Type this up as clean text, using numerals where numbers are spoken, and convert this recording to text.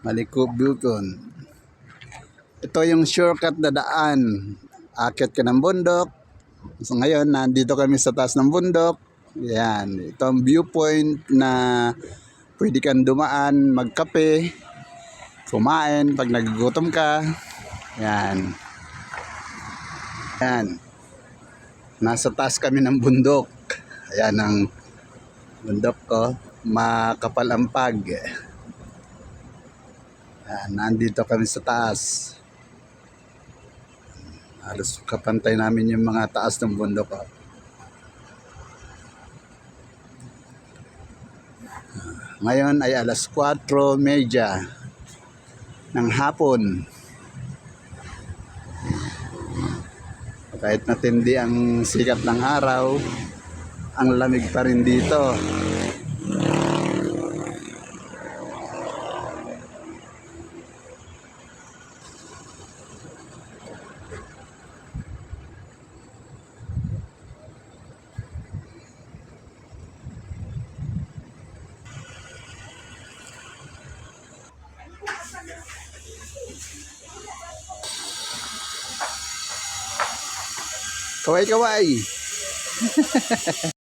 Maliko Buton. Ito yung shortcut na daan. Akyat ka ng bundok. So ngayon, nandito kami sa taas ng bundok. Yan. Ito ang viewpoint na pwede kang dumaan, magkape, kumain pag nagugutom ka. Yan. Yan. Nasa taas kami ng bundok. Ayan ang bundok ko. Makapal ang pag. Yan. Nandito kami sa taas. Halos kapantay namin yung mga taas ng bundok. Ngayon ay alas 4:30 ng hapon. Kahit matindi ang sikat ng araw, ang lamig pa rin dito. Kaway-kaway.